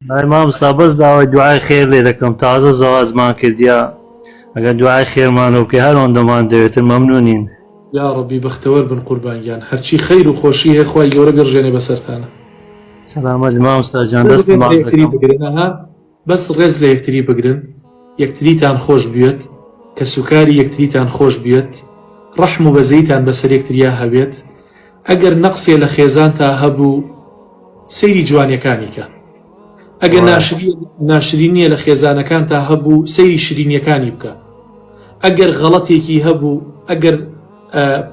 ما مستابز دعوة دعای خیر لێ دەکەم تازە زەواجمان کردیا ئەگەر دوعای خێرمانە بکەی هەر ئەوەندەمان دەوێتن مەمنونین. یا ڕەبی بەختەوەر بن قوربانگیان هەرچی خەیر و خۆشی هەیە خوای گەورە بێڕژێنێ بەسەرتانە. سەلامەت مامۆستاجان دەستم بەس ڕێز لە یەکتری بگرن یەکتریتان خۆش بێت کە سوکاری یەکتریتان خۆش بێت ڕەحم و بەزەیتان بەسەر یەکتریا هەبێت ئەگەر نەقسێ لە خێزان تا هەبوو سەیری جوانیەکانی کە ئەگەر ناشرینیە لە خێزانەکان تا هەبوو سەیری شرینیەکانی بکە ئەگەر غەڵەتێکی هەبوو ئەگەر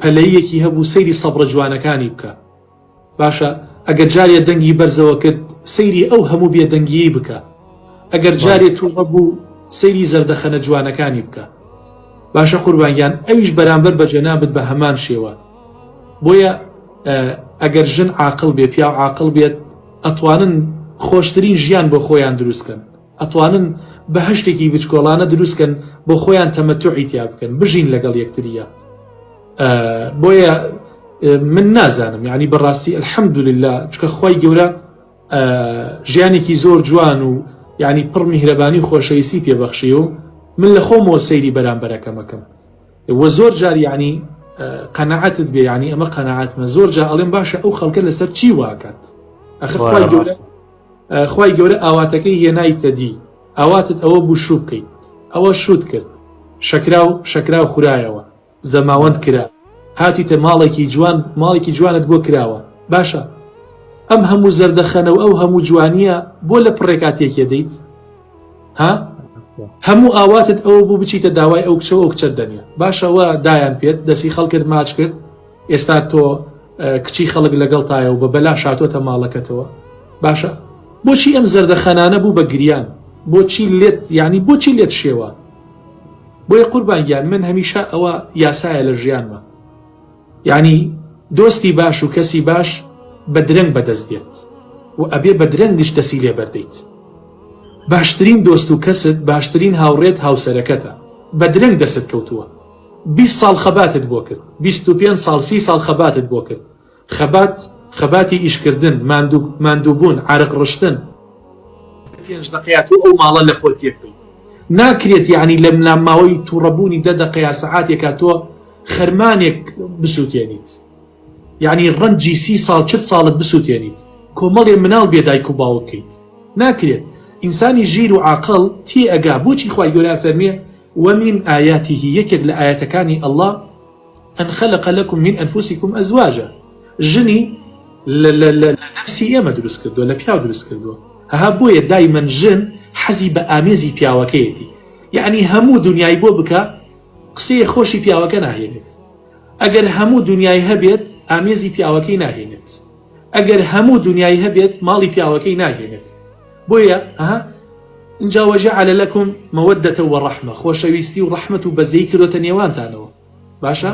پەلەیەکی هەبوو سەیری سەبرە جوانەکانی بکە باشە ئەگەر جارێ دەنگی بەرزەوە کرد سەیری ئەو هەموو بێدەنگیەی بکە ئەگەر جارێ تو هەبوو سەیری زەردەخەنە جوانەکانی بکە باشە قوربانیان ئەویش بەرامبەر بە جەنابەت بە هەمان شێوە بۆیە ئەگەر ژن عاقڵ بێ پیا عاقڵ بێت ئەتوانن خۆشترین ژیان بۆ خۆیان دروستکەن ئەتوانن بە هەشتێکی بچکۆڵانە دروستکەن بۆ خۆیان تەمەتوعی تیا بکەن بژین لەگەڵ یەکتریە بۆیە من نازانم یعنی بەڕاستی الحەمدولله چکە خوای گەورە ژیانێکی زۆر جوان و یعنی پڕ میهرەبانی و خۆشەویستی پێبەخشی و من لە خۆمەوە سەیری بەرامبەرەکەمەکەم وە زۆر جار یعنی قەناعەتت بێ یعنی ئەمە قەناعەتمە زۆر جار ئەڵێم باشە ئەو خەڵکە لەسەر چی واکات خوای گەورە ئاواتەکەی هێنایتە دی ئاواتت ئەوە بوو شوو بکەیت ئەوە شوت کرد شەکرا و خورایەوە زەماوەند کرا هاتیتە ماڵێکی جوانت بۆ کراوە باشە ئەم هەموو زەردەخەنە و ئەو هەموو جوانیە بۆ لە پڕێکاتێکێ دەیت ها هەموو ئاواتت ئەوە بوو بچیتە داوای ئەو کچەوە ئەو کچەت دەنێ باشەوە دایان پێت دەسی خەڵکت ماچ کرد ئێستا تۆ کچی خەڵک لەگەڵ تایە و بە بەلا شاتۆتە ماڵەکەتەوە باشە بۆچی ئەم زەردەخەنانە بوو بە گریان بۆچی لێت یعنی بۆچی لێت شێوە بۆیە قوربانگیان من هەمیشە ئەوە یاسایە لە ژیانمە یعنی دۆستی باش و کەسی باش بە درەنگ بەدەست دێت و ئەبێ بە درەنگش دەسی لێ بەردەیت باشترین دۆست و کەست باشترین هاوڕێت هاوسەرەکەتە بە درەنگ دەست کەوتووە 20 ساڵ خەباتت بۆ کرد 25 ساڵ 30 ساڵ خەباتت بۆ کرد خەباتی ئیشکردن ماندووبوون عرق ڕشتن 5 دقیقات و ئەو ماڵە لە خۆت تێ بکەیت ناکرێت یعنی لە ماوەی تووڕەبوونی 10 دقیقە سەعاتێکە تۆ خەرمانێک بسووتێنیت یعنی ڕەنجی 30 ساڵ 40 ساڵت بسووتێنیت کۆمەڵێ مناڵ بێدایک و باوک بکەیت ناکرێت ئینسانی ژیر و عاقڵ تێ ئەگا بۆچی خوای گەورە فەرمێ ومن آياته یەکێک لە ئاەتەکانی ئەڵڵا أن خلق لكم من أنفسكم أزواجا ژنی لە نەفسی ئێمە دروست کردووە لە پیاو دروست کردووە هەها بۆیە دایمەن ژن حەزی بە ئامێزی پیاوەکەیەتی یعنی هەموو دنیای بۆ بکە قسەی خۆشی پیاوەکە ناهێنێت ئەگەر هەموو دنیای هەبێت ئامێزی پیاوەکەی ناهێنێت ئەگەر هەموو دنیای هەبێت ماڵی پیاوەکەی ناهێنێت بۆیە اینجا وەجعل لەکم مەوەدەتە وەڕەحمە خۆشەویستی و ڕەحمەت و بەزەی کردوتە نێوانتانەوە باشە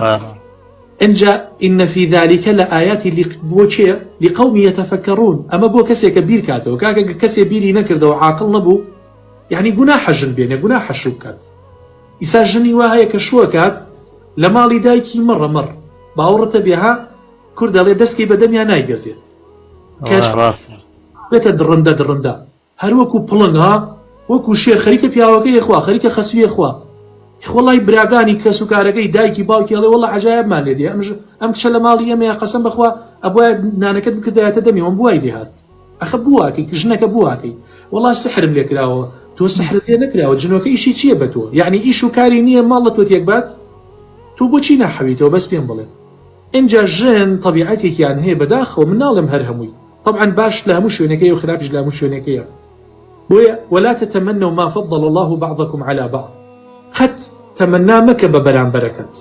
اینجا إن في ذلك لآيات بۆ چێ لقوم يتفكرون ئەمە بۆ کەسێکە بیر کاتەوە کاکە کەسێ بیری نەکردەوە عاقڵ نەبوو یعنی گوناحە ژن بێنێ گوناحە شوو بکات ئیسا ژنی وا هەیە کە شووە کات لە ماڵی دایکی مەڕەمەڕ باوەڕتە بێها کورد دەڵێ دەستکەی بەدەمیان نایگەزێت بێتە درڕندە هەروەکو پڵنگها وەکو شێر خەریکە پیاوەکەی خوا خەریکە خەسویە خوا وەڵای براگانی کەس و کارەکەی دایکی باوکی ئەڵێ وەڵا عەجایبمان لێ دێ ئەم کچە لە ماڵی ئێمەیە قەسەم بەخوا ئەبوایە نانەکەت بکردایەتە دەمی ئەم بوای لێ هات ئەخە بوواکەی ژنەکە بوواکەی وەڵا سحرم لێ کراوە تۆ سحرت لێ نەکراوە جنۆکە ئیشی چییە بە تۆ یعنی ئیش و کاری نییە ماڵ لە تۆ تێک بات تۆ بۆچی ناحەویتەوە بەس پێم بڵێ اینجا ژن طبیعەتێکیان هەیە بەداخەوە من ناڵێم هەر هەمووی طبعا باش لە هەموو شوێنەکەی و خراپش لە هەموو شوێنەکەیە بۆیە ولا تتمنوا ما فضل الله بعضكم على بعض قەت تەمەنا مەکە بە بەرامبەرەکەت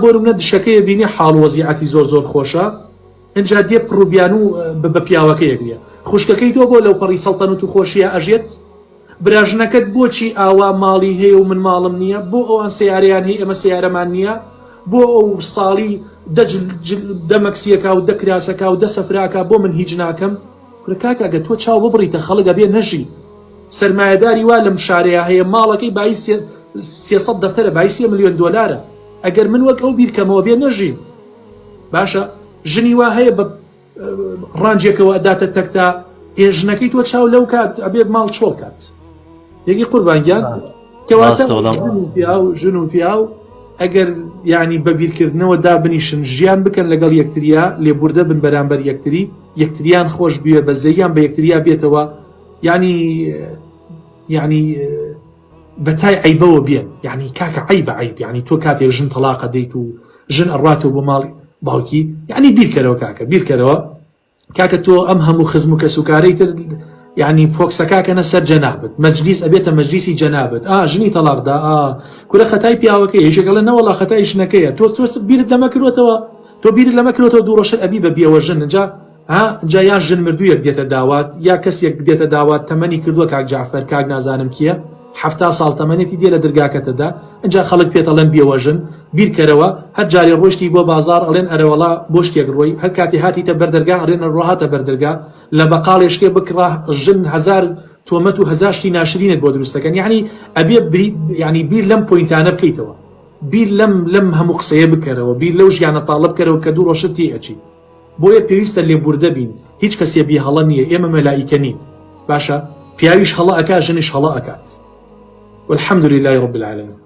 بۆ منە دشەکەیە بینی حاڵ وەزیعەتی زۆر خۆشە اینجا دێ پڕوبیان و بە پیاوەکەیەک نیە خوشکەکەی تۆ بۆ لەو پەڕی سەڵتەنوت و خۆشیە ئەژێت براژنەکەت بۆچی ئاوا ماڵی هەیە و من ماڵم نییە بۆ ئەوان سیارەیان هەیە ئەمە سیارەمان نییە بۆ ئەو ساڵی دەمەکسیەکە و دەکراسەکە و دەسەفراکە بۆ من هیچ ناکەم کاکەگە تۆ چاو ببڕیتە خەڵک ئەبێ نەژی سەرمایەداری وا لەم شارەیە هەیە ماڵەکەی بای 300 دەفتەرە بای 3 ملیۆن دۆلارە ئەگەر من وەک ئەو بیرکەمەوە بێ نەژین باشە ژنی وا هەیە بە ڕانجێکەوە ئەداتە تەکتا ژنەکەی تۆ چاو لەو کات ئەبێ ماڵ چۆڵ کات یەکی قوربانگیان کەواتە ژن و پیا و ئەگەر ینی بە بیرکردنەوە دابنیشن ژیان بکەن لەگەڵ یەکتریا لێبوردە بن بەرامبەر یەکتریان خۆش بوێ بە زەیان بە یەکتریا بێتەوە ینی بەتای عیبەوە بێن یعنی کاکە عیبە عیب یعنی تۆ کاتێک ژن تەلاقە دەیت و ژن ئەڕاتەوە بۆ ماڵی باوکی یعنی بیرکەرەوە کاکە بیرکەرەوە کاکە تۆ ئەم هەموو خزم و کەسوکارەی تر یعنی فۆکسەکەکەنە سەر جەنابێت مەجلیس ئەبێتە مەجلیسی جەنابێت ژنی تەلاقدا کورە خەتای پیاوەکەی هێشەکەڵە نەوەڵا خەتای ژنەکەیە تۆ بیرت لەمەکردوەوە تۆ بیرت لەمەکردەوە دوو ڕۆژە ئەبی بە بیەوە ژن جا یان ژن مردوویەک دێتە داوات یا کەسێک دێتە داوات تەمەنی کردووە کاک جعفەر کاک نازانم کیە 70 ساڵ تەمەنێتی دێ لە دەرگاکەتەدا ئەجا خەڵک پێتەڵێن بیەوەژن بیرکەرەوە هەر جارێ ڕۆشتی بۆ بازار ئەڵێن ئەرەوەڵا بۆ شتێک ڕۆی هەر کاتی هاتیتە بەردەرگا ئەڵێنە ڕۆهاتە بەردەرگا لە بەقاڵێ شتێ بکڕا ژن 1000 تۆمەت و 1000 شتی ناشرینت بۆ دروستەکەن یعنی ئەبێ ینی بیر لەم پۆینتانە بکەیتەوە بیر لەم هەموو قسەیە بکەرەوە بیر لەو ژیانە تاڵە بکەرەوە کە دوو ڕۆژت تێ ئەچی بۆیە پێویستە لێبوردە بین هیچ کەسێ بی هەڵە نییە ئێمە مەلائیکە نین باشە پیاویش هەڵە ئەکات ژنیش هەڵە ئەکات والحمد لله رب العالمين.